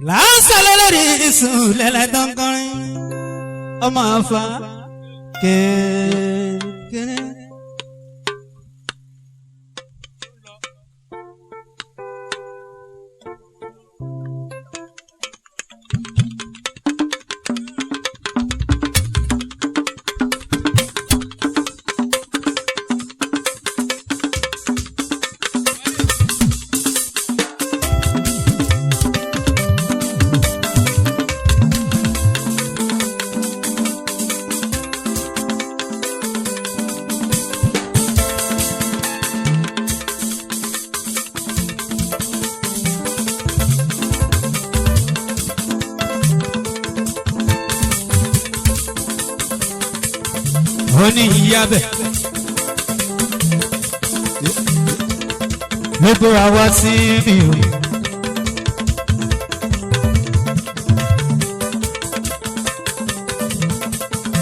lásàlẹ̀ lórí ìsùn lẹ́lẹ́ tó ń kọrin ọmọ àfa kékeré. Oni ìyábẹ̀ gbogbo àwa sí mi o.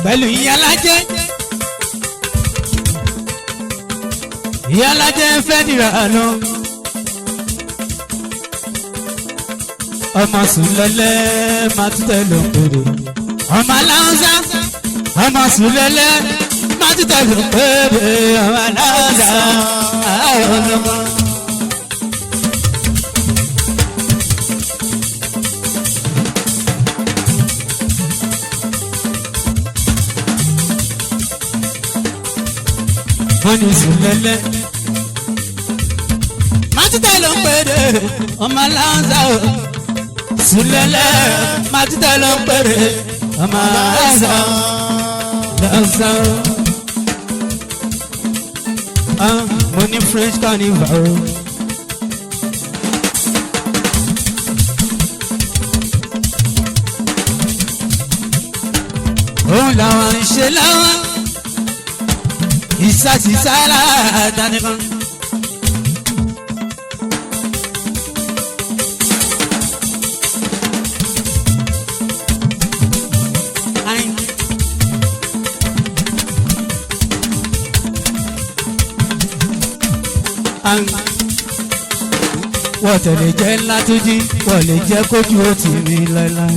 Pẹ̀lú ìyálàjẹ́ fẹ́ dìrà lọ. Ọmọ Sùlẹ́lẹ́ máa tún tẹ̀ lọ pèrè. Ọmọ aláǹsá ọmọ Sùlẹ́lẹ́ máa tún tẹ̀ lọ pèrè. Ọmọ aláǹsá ọlọ́mọ. Wọ́n ní Sùlẹ́lẹ́ máa tún tẹ̀ lọ pèrè. Ọmọ aláǹsá Sùlẹ́lẹ́ máa tún tẹ̀ lọ pèrè. Ọmọ aláǹsá lọ́sà mo ní French carnival. Òun làwọn ń ṣe láwọn ìsàtìsára àdánìkan. Wọ́n tẹ̀lé jẹ́ ńlá tó jí wọ́n lè jẹ́ kójú ó tì mí láéláé.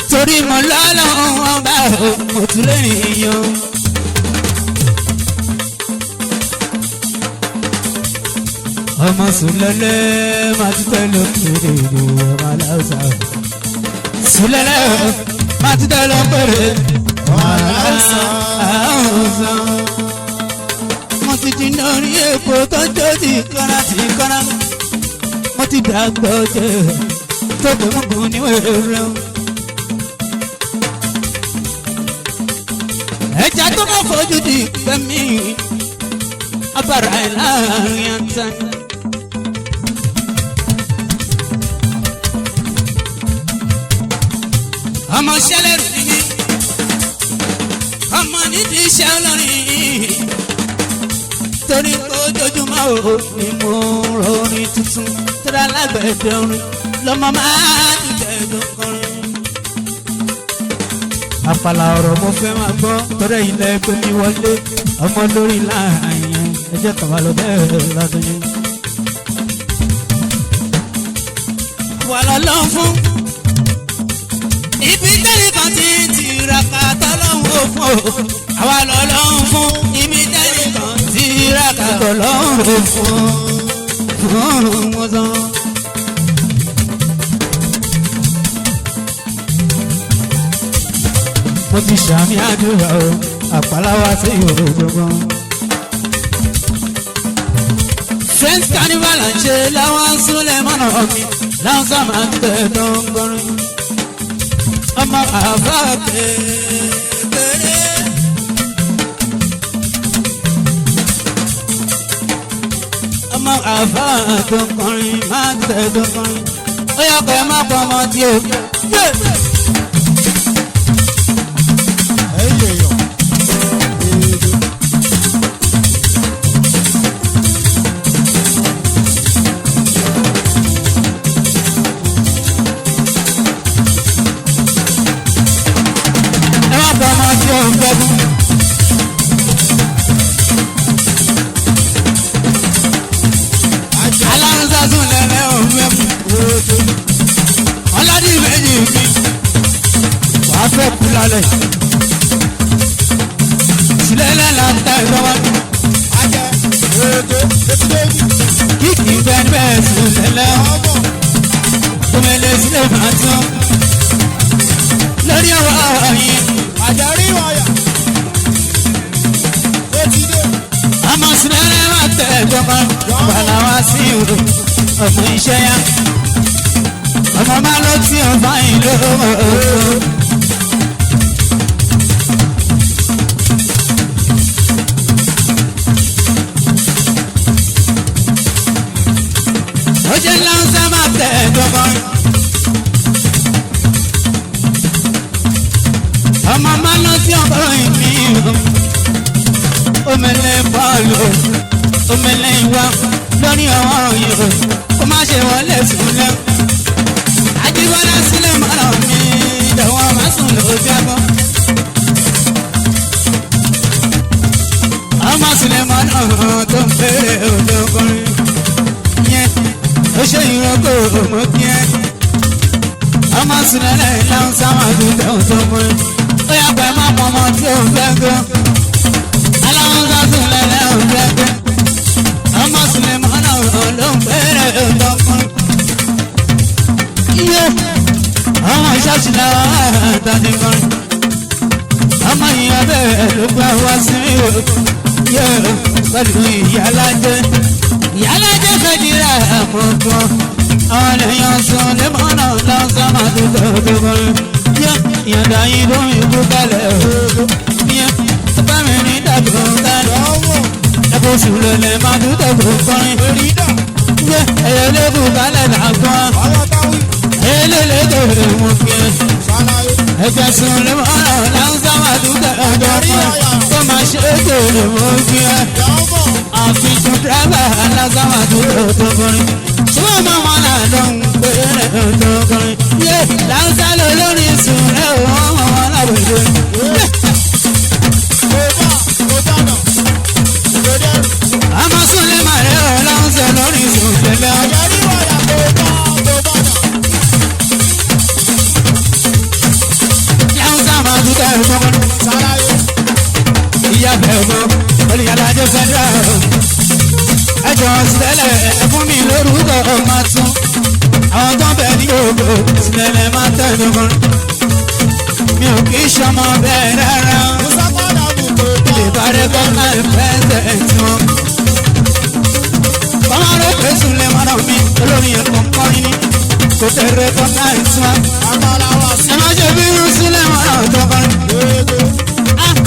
Torí mo lọ́lọ́run wọn bá mo tún lè rìn yan. Ọmọ Sùlẹ́lẹ́ máa tún tẹ̀lé pèrè ọmọ aláǹsá. Sùlẹ́lẹ́ máa tún tẹ̀lé pèrè ọmọ aláǹsá. Mo ti di lórí èpo tó jó ti kọ́ra ti kọ́ra. Mo ti dàgbọ́ jẹ tó gbẹ̀mọ̀gbọ̀n ní wẹ̀rẹ̀. Ẹja tó mọ̀ fojú di gbẹ̀mí abara ẹ̀ láàrin àtà. Ọmọ ṣẹlẹ̀ rẹ̀ ni ọmọ nídìí iṣẹ́ olórin. Torí pé ojoojúmọ́ ò ní mo rọrin tuntun tẹ́lẹ̀ alágbẹ̀dẹ orin lọ́mọ máa ń tẹ̀dọ̀ kọrin. Àpàlà ọ̀rọ̀ mo fẹ́ máa gbọ́ tọ́rẹ́ ilẹ̀ pé mi wọlé ọmọ lórí láàyè ẹjẹ́ kàwá lọ bẹ́ẹ̀ lọ́dún yẹn. Wà lọ́lọ́ fún ibi tẹ́lẹ̀ kan ti ń tiraka tọ́lọ́hún ó fún o. Àwa lọ́lọ́ fún ibi tẹ́lẹ̀ kan tiraka tọ́lọ́hún ó fún wọn sàn. Mo ti ṣàmì àdúrà o àpàláwá sí òjògbọ́n. French carnival ń ṣe láwọn súnlẹ̀ mọ́nà mi láwọn sábà ń tẹ̀ tó ń gbọ́rin. Ọmọ àbá kékeré. Ọmọ àbá tó ń kọrin máa ń tẹ̀ tó ń kọrin. Ó yà pé má pọ̀ ọmọ tí o. Aláǹsá Sùlẹ́lẹ́ òun mẹ́fù. sílẹ̀ máa tún lórí ọwọ́ yìí. àjàrí wáyà ó ti dé. ọmọ sinẹ́rẹ́ máa tẹ̀ jọba bàlá wá sí ìwò ọmọ iṣẹ́ yá ọmọ máa lọ tí ó bá yín lówó. ó jẹ́ láńsá máa tẹ̀ jọba ọmọ máa lọ tí ó bá yín ní ìwò. Omele bọ́ọ̀lù omele ìwà lórí ọwọ́ yìí kó má ṣe wọlé sílẹ̀. Ajíbọ́lá sílẹ̀ mọ́nà mi ìdẹ̀wọ́ má sùn ló jábọ́. Ọmọ sílẹ̀ mọ́nà tó ń bèrè òdòkùnrin yẹn ó ṣe ìrókò mọ́ kí ẹ. Ọmọ sílẹ̀ lẹ́yìn láwọn sáwọn àdúgbò òdòkùnrin ó yà pẹ́ má pọ̀ ọmọ tí ó ń fẹ́ gan. Ọmọ Sulemana ló ń bẹ̀rẹ̀ ọ̀dọ́kùn. Ọmọ ìṣàṣìlá àtàdé kan. Ọmọ ìyá bẹ́ẹ̀ ló gbà wá sí pẹ̀lú ìyálájẹ́. Ìyálájẹ́ fẹ́jìrà àmọ́gbọ́n. Àwọn èèyàn Sulemana lọ́sàn máa tó tọ́gbọ́n. Ìyàndá yìí ló ń kú kalẹ̀ ọ̀gbọ́n. Bámi ní dàgbò kálọ̀ ẹ̀kọ́ sùlẹ̀ lè máa dún dàgbò kọrin. Ẹ̀yẹ lébù kálẹ̀ làgbọ́n. Ẹ̀yẹ lélẹ̀ lè mú fi ẹ̀. Ẹ̀jẹ̀ sùlẹ̀ mọ́nà láńsá máa dún dàgbò kọrin. Kó máa ṣe é kò lè mú fi ẹ̀. Àfihàn drábà láńsá máa dún dàgbò kọrin. Ṣùgbọ́n máa wọn là lọ ń pè é dàgbò kọrin. Láńsá lọ lórí sùlẹ̀ wọ́n wọn lábẹ́jọ́. Ọmọ Súlẹ̀ màrẹ́ ọlọ́run sọ lórí ìsòlélẹ́. àjàrí wáyà kò bá. Láwọn sábà dúdú ẹ̀gbọ́n. sàlàyé. Ìyá bẹ̀rù olùyàlájẹ fẹ́dà. Ẹjọ́ sílẹ̀ fún mi lórúkọ ọmọ tún. Àwọn tó bẹ̀ ní ògbó sílẹ̀ máa tẹ̀lé wọn. Mi ò kì í ṣọmọ bẹ́ẹ̀ rárá. musa padà bù kò bá. Ìbárẹ́ kọ́ máa ń fẹ́ tẹ̀ tí wọn. Ọmọ rẹ̀ pé Súlẹ̀ mọ́nà mi olórí ẹ̀kọ́ kọ́rin ní. Kò tẹ̀rẹ̀ kọ́ máa ń tún wa. àmàlà wá sí. Ẹ má ṣe bí irú Súlẹ̀ mọ́nà tó kọ́rin.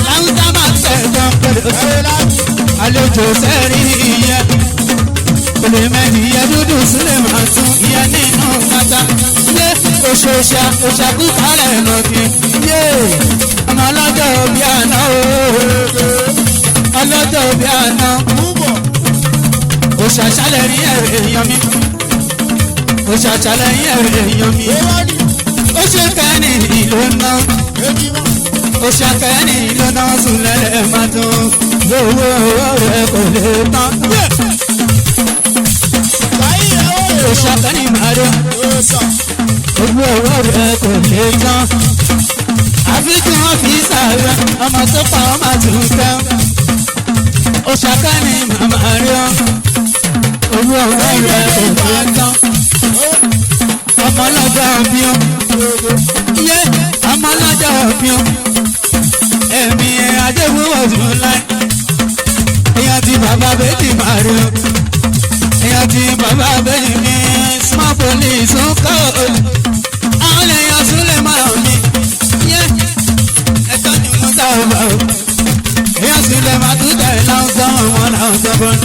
Láwùjọ máa ń tẹ̀jọ́ pẹ̀lú àlejò sẹ́rí ìyẹ́. Pèlè mẹ́rin ìyẹ́ dúdú Súlẹ̀ máa tún ìyẹ́ nínú kàtà. Yé òṣòṣà òṣàkú kálẹ̀ lọ́kì. Yé ọmọ ọlọ́jọ́ òbí àná ọlọ́jọ́ òbí àná. Òṣàṣàlẹ̀ ní ẹ̀rẹ̀ èèyàn mi. Òṣàṣàlẹ̀ ní ẹ̀rẹ̀ èèyàn mi. Ó ṣe kẹ́ni ìlú náà. Ó ṣe kẹ́ni ìlú náà Súlẹ̀ máa tún. Owó rẹ̀ kò lè tán. Ó ṣe kẹ́ni màrí. Owó rẹ̀ kò lè tán. Àfi kí wọ́n fi sàrẹ̀ ọmọ tó pa ọmọ àtúntẹ̀. Ó ṣe kẹ́ni màmá rí ọ. Owó rẹ̀ kò lè tán. Ọmọ lọ́jọ́ bí ó. Yé ọmọ lọ́jọ́ bí ó. Ẹ̀mí Adéwúwọ̀ dùn láì. Èèyàn ti bàbá bẹ́ẹ̀dì máa rí o. Èèyàn ti bàbá bẹ́ẹ̀dì ní small police ń kọ́ òòlù. Àwọn èèyàn Súlẹ̀ máa mi. Yé ẹ̀tọ́ ni mo sábà o. Èèyàn Súlẹ̀ máa tún tẹ̀ láwùjọ wọn náà tọ́gbọ́n.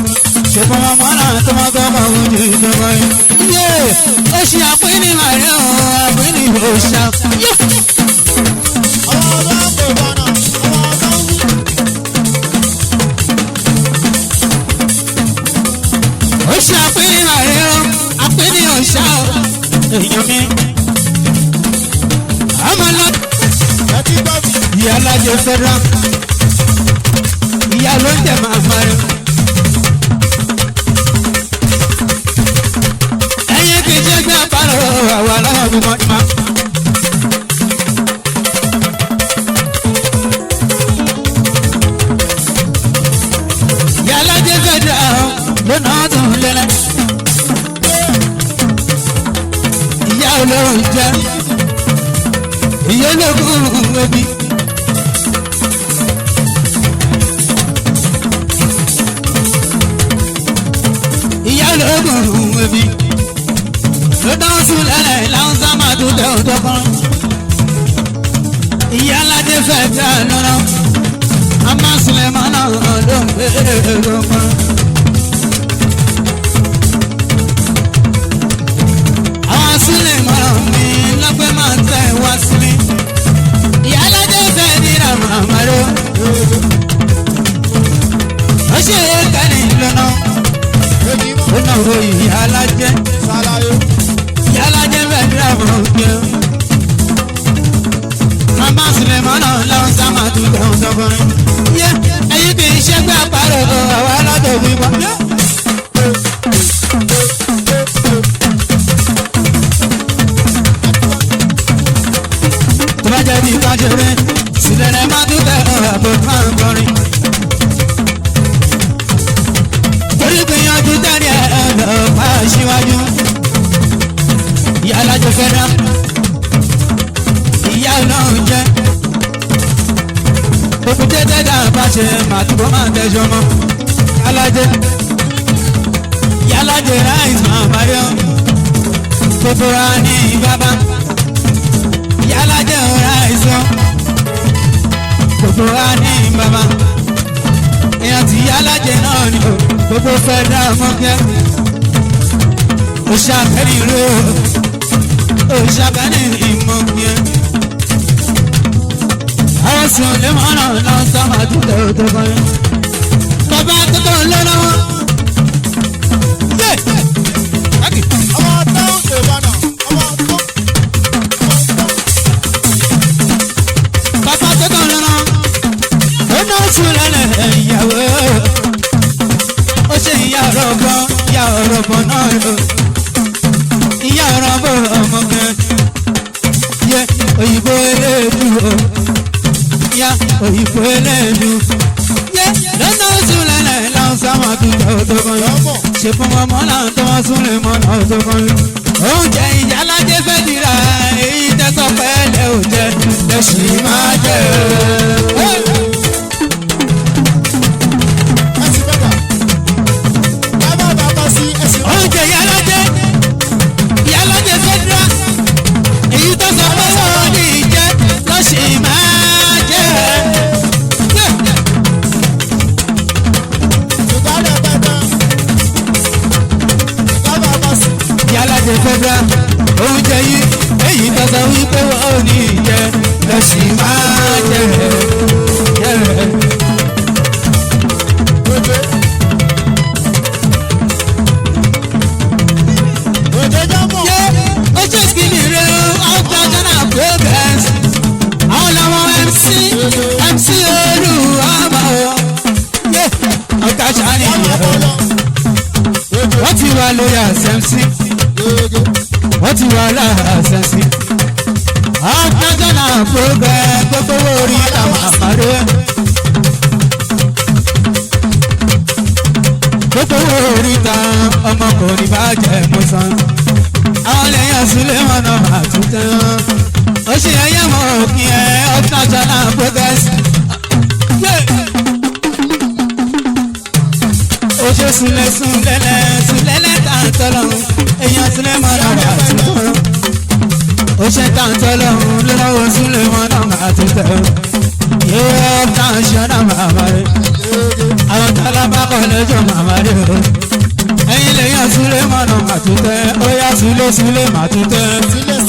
Ṣèpọ̀ wọn mọ́ náà tó máa gbọ́ bọ̀ wọ́n ju ìjọba yìí. Yé ó ṣe àpínì màrí o, àpínì òòṣà. Ó ṣe àpínì màrí o, àpínì òòṣà o. Èèyàn mi. Ọmọ lọ. Ìyá alájẹ fẹ́ràn. Ìyá ló ń jẹ màmá rẹ̀. Ẹyin kìí ṣe gbé àpárò àwọn aláwọ̀ gbogbo ọdún. Ìyá alájẹ fẹ́ràn lónà ọdún lẹ́lẹ́. Ìyá ló ń jẹ́ ìyá ológun ẹbí. ìyá ológun ẹbí ló dáhùn sílẹ̀ láwọn sábà tó tẹ̀ ọ́ tọkàn. ìyá aládé fẹ́ tẹ̀ ọ́ lọ́nà àmọ́ sílẹ̀ máa náà ló ń gbé lọ́kàn. àwọn sílẹ̀ máa mi lọ́pẹ́ máa ń tẹ̀ wá sílẹ̀. ìyá aládé fẹ́ nira màmá rẹ̀ ó ṣe é kẹ́ni lọ́nà. ó náà wo ìyá alájẹ́ ìyá alájẹ́ fẹ́ nira màmá rẹ̀. màmá sílẹ̀ máa náà lọ́wọ́ sá máa tún tẹ̀ wọ́n sọ́kùnrin. yẹ ẹyin kì í ṣe gbé àpárò àwọn aládé òbí wa. Jadi kajere, silene madute abot mangori. Torí gbìyànjú tẹ̀lé ẹ̀rọ pa síwájú. Ìyá alájọ fẹ́ràn, ìyá ọlọ́run jẹ́. Òkúté tẹ́lẹ̀ àbáṣe màtúbọ̀ máa tẹ̀sọ́ mọ́. Alájẹ, ìyá alájẹ ráìsì máa báyọ̀. Gbogbo ra ní bàbá. Yálàjẹ́ ọ̀rá ìsọ́ gbogbo wa ní bàbá èèyàn tí yálàjẹ́ náà ni o gbogbo fẹ́ dá ọmọkẹ́ òṣàkẹ́rì rẹ̀ o òṣàkẹ́rì ìmọ̀kẹ́ àwọn sùn lè mọ́nà náà sábà dúdú tó kọ́ yẹn bàbá tó tó ń lọ́nà wọn. ọmọ tó ń ṣe bọ́nà ọmọ tó. Bàbá tó kàn lọ́nà ó ná sùlẹ̀lẹ̀ ìyàwó ó ṣe ìyá ọ̀rọ̀bọ̀ náà lò ìyá ọ̀rọ̀bọ̀ ọmọ kan yẹ òyìnbó eléèdú o yá òyìnbó eléèdú yẹ lọ́nà sùlẹ̀lẹ̀ láwọn sáwọn àtúntò tó kàn yọ ṣe fún ọmọ náà tó wọ́n súnlẹ̀ mọ́ náà tó kàn yọ. Oúnjẹ ìyá alájẹ fẹ́ dira èyí tẹ́sán pẹ́ẹ́lẹ́ ò jẹ́ lẹ́sìn máa jẹ́. Oúnjẹ ìyá alájẹ fẹ́ dira èyí tẹ́sán pẹ́ẹ́lẹ́ ò ní jẹ́ lẹ́sìn máa jẹ́. Ìyá alájẹ fẹ́ dira oúnjẹ yìí èyí tọ́sọ wípé wọ́n ò ní jẹ lọ́sì máa jẹ ojú ìsìnkì rẹ̀ ọgbà jọ́nà progress àwọn làwọn MC olùwàmà ọ̀gá sani wọ́n ti wà lórí àṣẹmc wọ́n ti wà láàṣẹsí. Ọ̀gájọ́nà progress gbogbo orí àwọn àpàdé. Gbogbo orí ta ọmọkùnrin bá jẹ́ mọ́sán. Àwọn lẹ́yìn ọ̀sùnlé wọn náà máa tún tán. Ó ṣe ẹyẹ mọ́ òkè ẹ̀ ọ̀gájọ́nà progress. Ó ṣe súnlẹ̀lẹ̀ tàǹtọ̀ lọ́rùn. Èèyàn sílẹ̀ mọ́ náà máa tún tán. Ó ṣe tàǹtọ̀ lọ́rùn lọ́wọ́ sílẹ̀ mọ́ náà máa tún tán. Yóò tàǹṣọ́ náà màmá rẹ̀. Àwọn tálábà kọ́ lẹ́jọ́ màmá rẹ̀ o. Ẹyin lèèyàn sílẹ̀ mọ́ náà máa tún tán. Ó yá sílẹ̀ máa tún tán.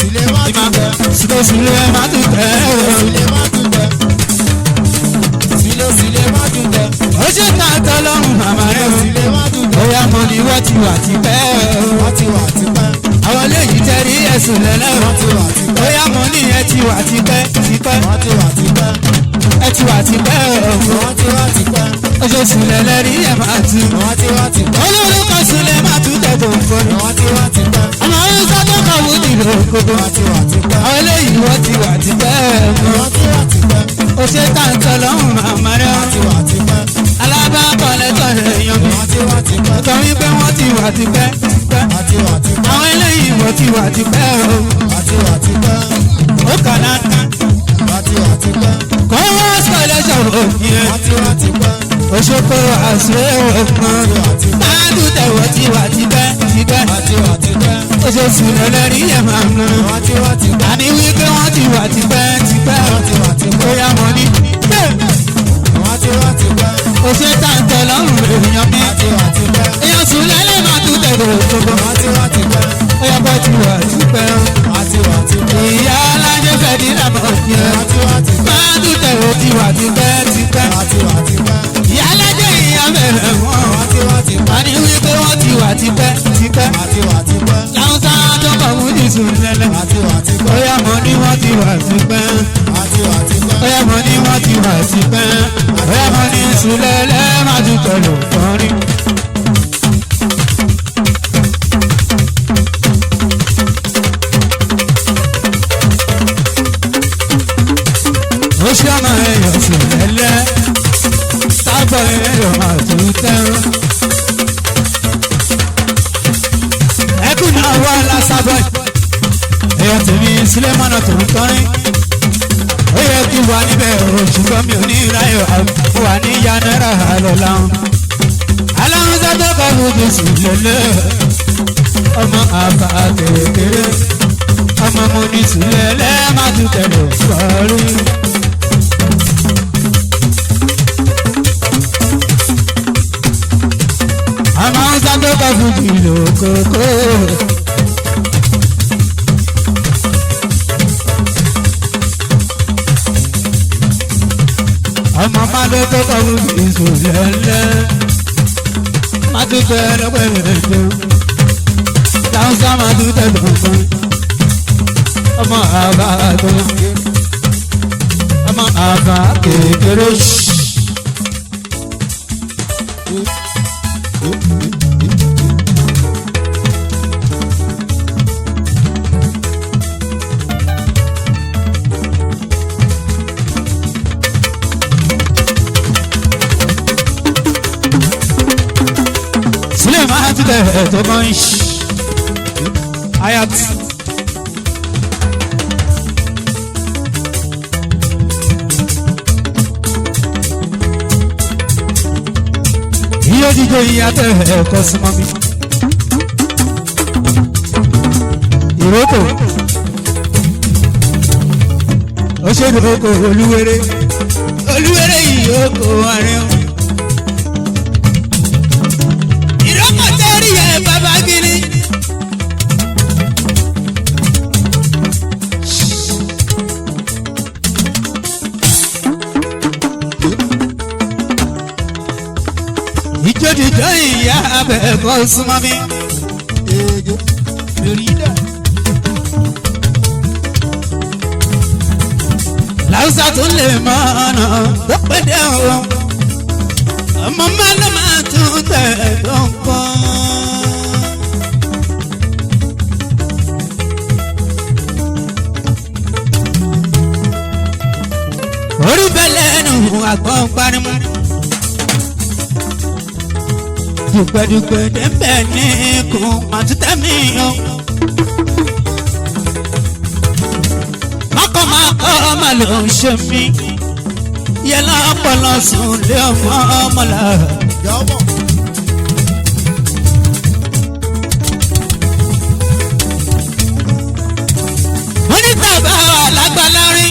Sílẹ̀ má tún tẹ̀. Sílẹ̀ máa tún tán. Sílẹ̀ má tún tẹ̀. Sílẹ̀ má tún tẹ̀. Ó ṣe tàǹtọ̀ lọ́rùn màmá rẹ̀ o. Sílẹ̀ má tún tẹ̀. Ó yá mọ ni wọ́n ti wà tipẹ́ o. Wọ́n ti wà tipẹ́. Àwọn eléyìí tẹ̀rí ẹ̀sùn lẹ́lẹ́ o. Wọ́n ti wà tipẹ́. Ó yá mọ ní ẹ ti wà tipẹ́. Wọ́n ti wà tipẹ́. Ẹ ti wà tipẹ́ o. Wọ́n ti wà tipẹ́. Oṣooṣù lẹ́lẹ́ rí ẹ̀ máa tu. Wọ́n ti wà tipẹ́. Olórúkọ Sùlẹ̀ máa tún tẹ̀gbọ̀n nǹkan ni. Wọ́n ti wà tipẹ́. Àwọn Haúsá tó kọ̀ wú dìrò kodo. Wọ́n ti wà tipẹ́. Àwọn eléyìí wọ́n ti wà tipẹ́ o. Wọ́n ti wà tipẹ́. Ó ṣe tàǹtọ̀ lọ́hùn màmá rẹ̀ o. Wọ́n ti wà tipẹ́. Alábàákọ̀lẹ́tọ̀ èèyàn mi. Wọ́n ti wà tipẹ́. Sọ wípé wọ́n ti wà tipẹ́. Wọ́n ti wà tipẹ́. Àwọn eléyìí wọ́n ti wà tipẹ́ o. ó kàlá tán. kọ́ wọ́n sọ̀lẹ̀ sọ̀rọ̀ yẹn. Òṣogbo àṣẹ ọ̀gbọ́n. máa dùn tẹ̀wọ̀ tiwa tipẹ́. Oṣooṣù lẹ́lẹ́rí yẹn máa ń ná. àní wípé wọ́n ti wà tipẹ́. bóyá wọ́n ní. Oṣù tàǹtẹ̀ lọ́rùn èèyàn mi. èèyàn sùn lẹ́lẹ́ máa tún tẹ̀wọ̀ òṣogbo. bóyá bọ́ ti wà tipẹ́. ìyá alájẹ fẹ̀dí làbọ̀ yẹn. máa tún tẹ̀wọ̀ tiwa tipẹ́. ìyá alájẹ ìyá bẹ̀rẹ̀ wọ́n. àní wípé wọ́n ti wà tipẹ́. láwọn sáà tó bọ̀ mú ní sùn lẹ́lẹ́. bóyá mo ní wọ́n ti wà tipẹ́. bóyá mo ní wọ́n ti wà tipẹ́. bóyá mo ní sùn lẹ́lẹ́ máa tún tẹ̀lé òkọ́rin. ó ṣe ọmọ èèyàn sùn lẹ́lẹ́. sábọ̀ èèyàn máa tún tẹ́rán. ẹkùn náà wà lásàbọ̀. èèyàn tèmi sílẹ̀ mọ́nà tó ń kọrin. ó yẹ kí wà níbẹ̀ o ṣùgbọ́n mi ò ní ráyọ̀ wà ní yanara lọ́la. aláwọn sábẹ́ kọ́ fún mi sùn lẹ́lẹ́. ọmọ àbá kékeré. ọmọ mo ní sùn lẹ́lẹ́ má tún tẹ̀lé kọrin. àmọ́ sábẹ́ kọ́ fún mi lókòókò. ọmọ máa tó kọ́ fún mi sùn lẹ́lẹ́. má tún tẹ̀lé pẹ̀lẹ́dẹ́. táwọn sá má tún tẹ̀lé kọrin. ọmọ àbá tó ọmọ àbá kékeré. sílẹ̀ máa tún tẹ̀lé tó mọ́ ń ṣí. ayat. iye jíjẹ ìyá tẹ ẹ̀kọ́ súnmọ́ mi. ìrókò ó ṣe ìrókò olúwere ìrókò àárín. ìrókò tẹ́rì ẹ̀ bàbá gírí. ìjọ́dìjọ́ ìyá abẹ́ẹ̀kọ́ súnmọ́ mi. láwùsá tó lè mọ ọ̀nà tó pẹ́dẹ́ o. ọmọ mọ́lẹ́ máa tún tẹ̀ lọ́kọ́. orí bẹ́lẹ̀ nù àgbọ̀n parimú. dùgbẹ̀dùgbẹ̀ dẹ́bẹ̀ ní kùn àtúntẹ̀mí o. mọ́kànmákọ́ ọmọ ló ń ṣe mí. yẹlá ọpọlọ sùn lé ọmọ ọmọlá. mo ní tàbá alágbálá rí.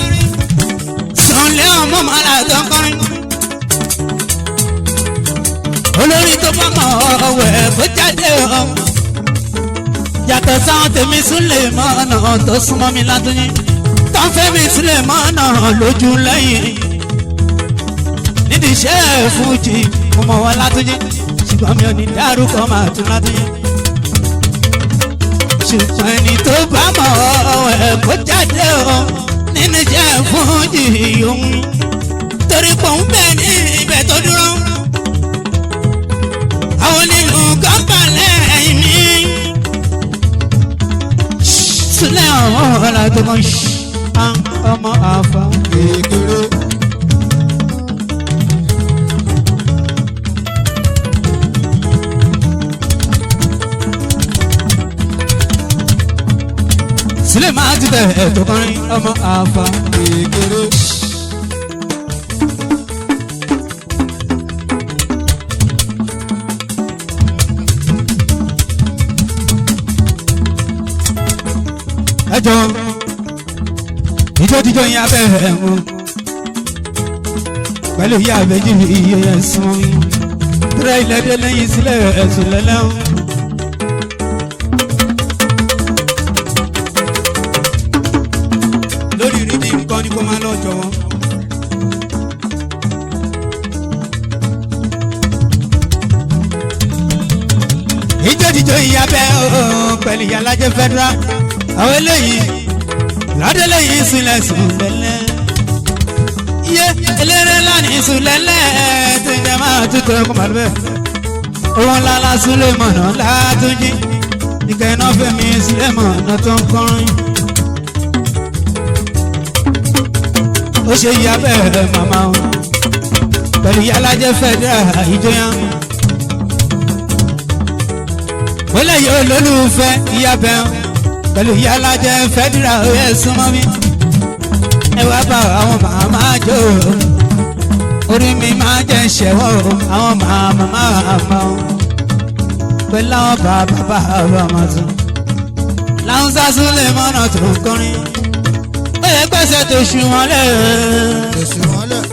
sùn lé ọmọ ọmọlá tó ń kọrin. olórí tó bá mọ̀ ọ̀wẹ̀ kó jáde o. yàtọ̀ sáwọn tèmi súnlẹ̀ mọ́nà tó súnmọ́ mi látúnyí. tó ń fẹ́ mi sílẹ̀ mọ́nà lójú lẹ́yìn. nídìí iṣẹ́ fújì mo mọ̀ wọ́n látúnyí. ṣùgbọ́n mi ò ní dárúkọ máa tún látúnyí. ṣùgbọ́n ẹni tó bá mọ̀ ọ̀wẹ̀ kó jáde o. nínú iṣẹ́ fújì òun. torí pò ń bẹ ní ibẹ̀ tó dúró. àwọn nínú gọ́pàlẹ̀ mi. sílẹ̀ àwọn ọ̀la tó mọ̀ ọmọ àfà kékeré. sílẹ̀ máa ti tẹ̀ tó kọrin ọmọ àfà kékeré. ẹjọ́ ìjọ́jíjọ́ yín abẹ́ ẹ̀ mú pẹ̀lú ìyá méjì iye ẹ̀sùn mi tẹ́lẹ̀ ìlẹ́dẹ́ lẹ́yìn sílẹ̀ ẹ̀sùn lẹ́lẹ́hùn. lórí rídì nǹkan ni kò máa lọ jọ̀wọ́. ìjọ́jíjọ́ yín abẹ́ pẹ̀lú ìyá alájẹ fẹ́dúrà àwọn eléyìí lọ́dẹ lẹ́yìn sílẹ̀ sùn lẹ́lẹ́ iye eléré lánìí sùn lẹ́lẹ́ tí ń jẹ́ máa tútù kó máa bẹ́ẹ̀ òun lálá sílẹ̀ mọ̀nà látúnjí ìkẹ́nà fẹ́mi sílẹ̀ mọ̀nà tó ń kọrin ó ṣe yí abẹ́ màmá o pẹ̀lú yálàjẹ́ fẹ́dúrà ìjọyàn wọlé yóò lólùfẹ́ ìyàbẹ̀ pẹ̀lú yálàjẹ́ fẹ́dúrà òye súnmọ́ mi ẹ wá bá àwọn màmá jò orí mi máa jẹ́ ṣẹ̀wọ́ àwọn màmá pẹ̀lú àwọn bàbá ọmọ tún láwọn sásún lè mọ́nà tó ń kọrin ó yẹ gbèsè tó ṣù wọ́n lẹ̀. Èsì wọn lẹ̀.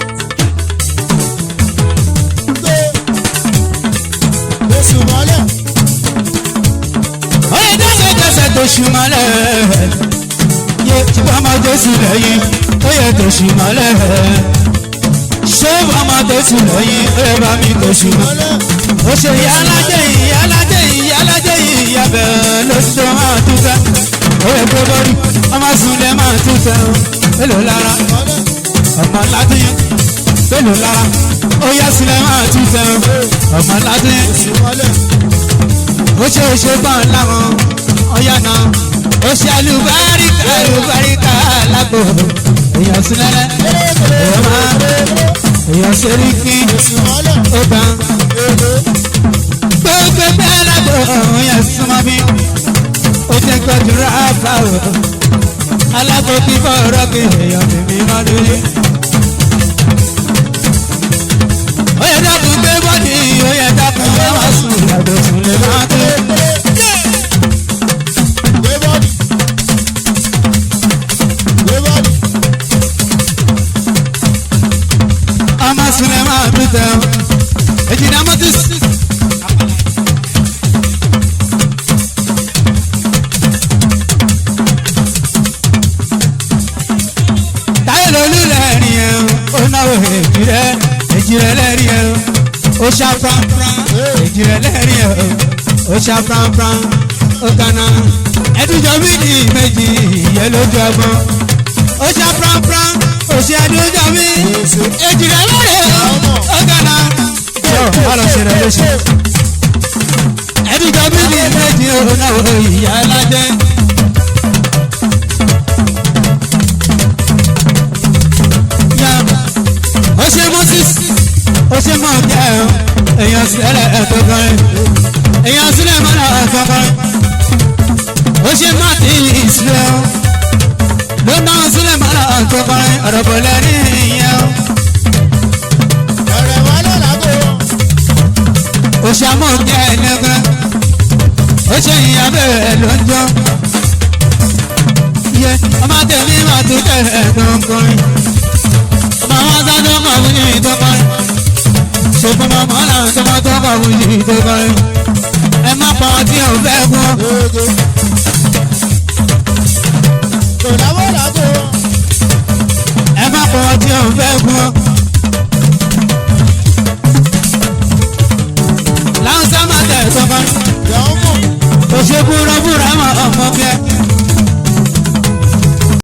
Èsì wọn lẹ̀. ó yẹ gbèsè tó ṣù wọ́n lẹ̀. yé ṣùgbọ́n ọmọ jésù lẹ́yìn ó yẹ tó ṣù wọ́n lẹ̀. ṣé ọmọ jésù lẹ́yìn ó yẹ bá mi tó ṣù wọ́n lẹ̀. ó ṣe ìyálájẹ́ ìyábẹ̀ lóṣù tó máa tún fẹ́. ó yẹ pé bọ́dù ọmọ sùnlẹ̀ máa tún fẹ́ mélòó lára ọmọ ládùn mélòó lára ó yá sílẹ̀ máa tún fẹ́ ọmọ ládùn Èsì wọn lẹ̀. ó ṣe gbọ́n láwọn ọ̀yà náà ó ṣe àlùbáríkà lágbo èèyàn sílẹ̀ èèyàn máa èèyàn ṣerí kí Èsì wọn lẹ̀. ó bá Èdè. gbogbo bí alágbó èèyàn súnmọ́ bí ó ti gbọ́dọ̀ ráfà o alágbó kí bọ́ọ̀rọ̀ kí èèyàn mímí má lórí. ó yẹ dákun gbé bọ́dì ó yẹ dákun máa sùn ìyàdó sùn lè máa tó. Gbé bọ́ọ̀dì. Gbé bọ́ọ̀dì. ọmọ sùn lè máa tó tẹ ọ èjì náà mọ́tò sí. táyé lolú lẹ́rìn ẹ̀ ó náwó èjì rẹ̀ lẹ́rìn ẹ̀ ó ṣá pranpran èjì rẹ̀ lẹ́rìn ẹ̀ ó ṣá pranpran ó kaná ẹdúnjọ méjì méjì ìyẹn lójú ọgbọ́n ó ṣá pranpran ó ṣe ẹdúnjọ mi èjì rẹ̀ lẹ́rìn ẹ̀ ó kaná yọ ọlọ ṣe rẹ̀ lóṣù ẹdúnjọ méjì méjì ó náwó ìyá alájẹ. ó ṣe moses ó ṣe mọ ọjà ẹ èèyàn sílẹ̀ ẹ̀tọ́ kan èèyàn sílẹ̀ mọ́nà ẹ̀tọ́ kan ó ṣe máàkì ìsìlẹ̀ ló ná sílẹ̀ mọ́nà ẹ̀tọ́ kan ọ̀rọ̀ bọ̀ lẹ́rí ìyẹn Ọ̀rẹ́ wọn lẹ̀ lágbo. ó ṣe mọ ọjà ẹ lẹ́gbẹ́ ó ṣe ìyá bẹ́ẹ̀ ló ń jọ iye ọmọ tẹ̀mí máa tún tẹ̀ ẹ̀tọ́ kan ọmọ wọn sáájú ọmọ àwọn yìí tó kọrin ṣùgbọ́n ọmọ náà tó máa tó ọmọ àwọn yìí tó kọrin ẹ má pa ọtí ò fẹ́ gbọ́. Èdè. Kò láwọ́ lágbo. ẹ má pa ọtí ò